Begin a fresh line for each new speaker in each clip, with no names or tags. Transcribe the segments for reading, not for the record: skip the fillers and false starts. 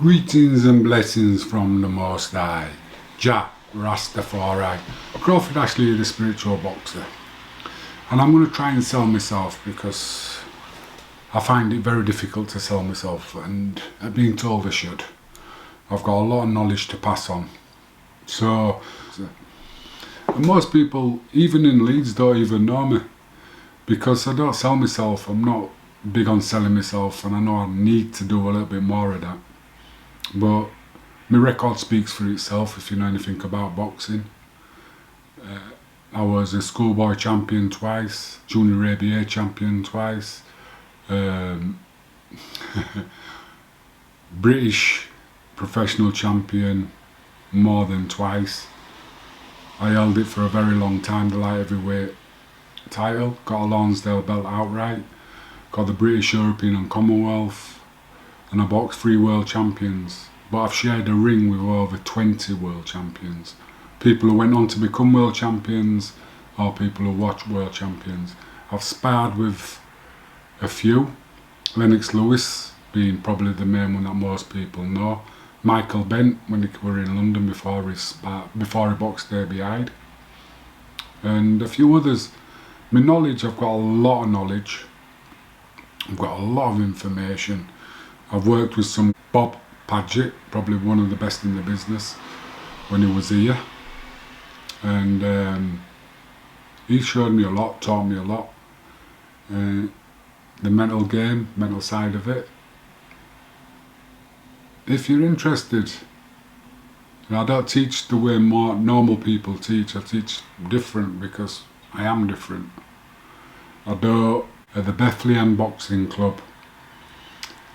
Greetings and blessings from the Most High, Jah Rastafari, Crawford Ashley, the spiritual boxer. And I'm going to try and sell myself because I find it very difficult to sell myself, and being told I should. I've got a lot of knowledge to pass on. So, and most people, even in Leeds, don't even know me because I don't sell myself. I'm not big on selling myself, and I know I need to do a little bit more of that. But my record speaks for itself if you know anything about boxing. I was a schoolboy champion twice, junior ABA champion twice, British professional champion more than twice. I held it for a very long time, the light heavyweight title, got a Lonsdale belt outright, got the British, European and Commonwealth, and I boxed 3 world champions. But I've shared a ring with over 20 world champions. People who went on to become world champions, or people who watch world champions. I've sparred with a few, Lennox Lewis being probably the main one that most people know, Michael Bent when he were in London before he boxed Derby Hyde, and a few others. My knowledge, I've got a lot of knowledge, I've got a lot of information. I've worked with some Bob Paget, probably one of the best in the business when he was here, and he showed me a lot, taught me a lot, the mental game, mental side of it. If you're interested, I don't teach the way more normal people teach. I teach different because I am different. I do at the Bethlehem Boxing Club,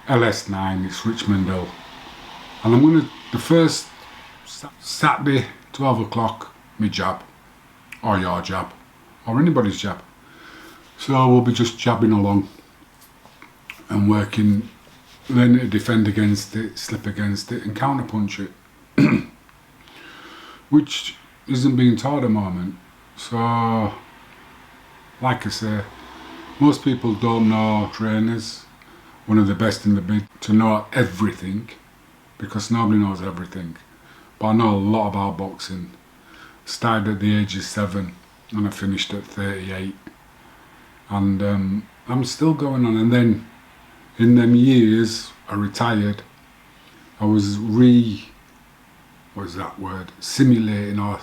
LS9, it's Richmond Hill. And I'm going to, the first Saturday, 12 o'clock, me jab, or your jab, or anybody's jab. So we'll be just jabbing along and working, learning to defend against it, slip against it and counterpunch it, which isn't being taught at the moment. So, like I say, most people don't know trainers, one of the best in the bid, to know everything, because nobody knows everything. But I know a lot about boxing. Started at the age of 7 and I finished at 38. And I'm still going on. And then in them years I retired, I was simulating or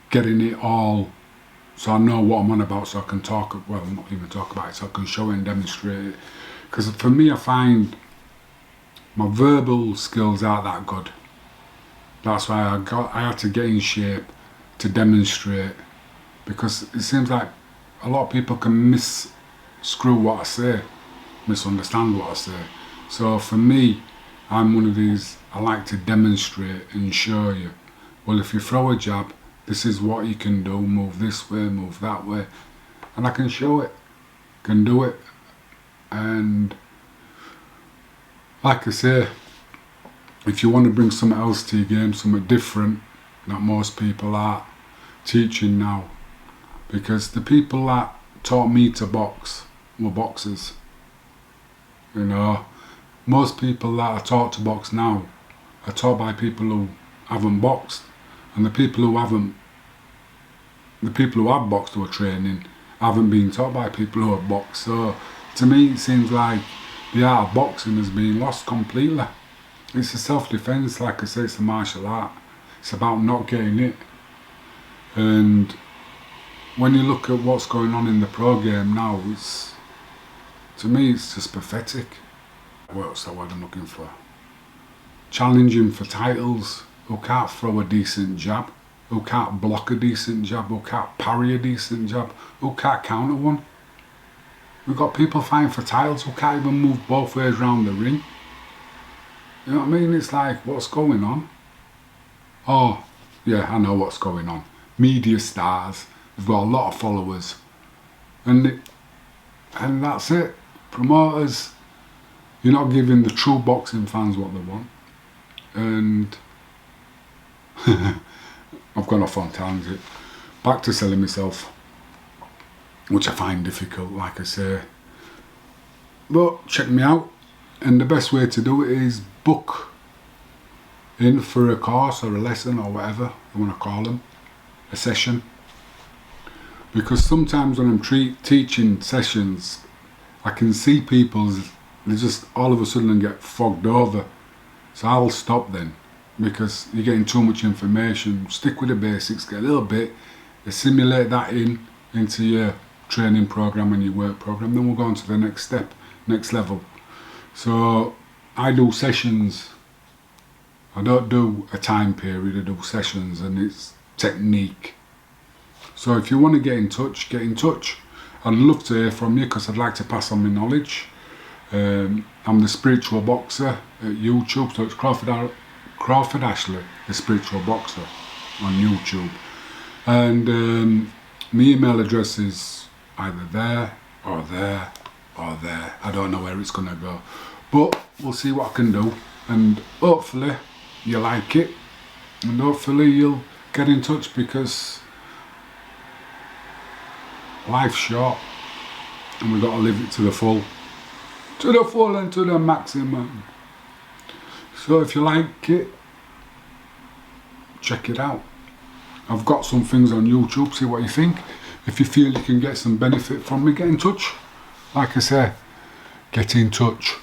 getting it all, so I know what I'm on about, so I can talk, well, not even talk about it, so I can show it and demonstrate it. Because for me, I find my verbal skills aren't that good. That's why I had to get in shape to demonstrate, because it seems like a lot of people can screw what I say, misunderstand what I say. So for me, I'm one of these, I like to demonstrate and show you, well, if you throw a jab, this is what you can do, move this way, move that way, and I can show it, can do it. And like I say, if you want to bring something else to your game, something different that most people are teaching now, because the people that taught me to box were boxers. You know, most people that are taught to box now are taught by people who haven't boxed, and the people who have boxed or training haven't been taught by people who have boxed. So to me, it seems like the art of boxing has been lost completely. It's a self-defense, like I say, it's a martial art. It's about not getting hit. And when you look at what's going on in the pro game now, to me, it's just pathetic. What's the word I'm looking for? Challenging for titles, who can't throw a decent jab, who can't block a decent jab, who can't parry a decent jab, who can't counter one. We've got people fighting for titles who can't even move both ways around the ring. You know what I mean? It's like, what's going on? Oh, yeah, I know what's going on. Media stars, they've got a lot of followers. And that's it. Promoters, you're not giving the true boxing fans what they want. And I've gone off on tangent. Back to selling myself, which I find difficult, like I say. But check me out, and the best way to do it is book in for a course or a lesson or whatever you want to call them, a session. Because sometimes when I'm teaching sessions, I can see people, they just all of a sudden get fogged over. So I'll stop then, because you're getting too much information. Stick with the basics, get a little bit, assimilate that into your training program and your work program, then we'll go on to the next step, next level. So I do sessions. I don't do a time period, I do sessions, and it's technique. So if you want to get in touch, get in touch. I'd love to hear from you, because I'd like to pass on my knowledge. I'm the Spiritual Boxer at YouTube, so it's Crawford Ashley, the Spiritual Boxer, on YouTube. And my email address is either there or there or there. I don't know where it's going to go, but we'll see what I can do, and hopefully you like it, and hopefully you'll get in touch, because life's short and we've got to live it to the full and to the maximum. So if you like it, check it out. I've got some things on YouTube, see what you think. If you feel you can get some benefit from me, get in touch. Like I say, get in touch.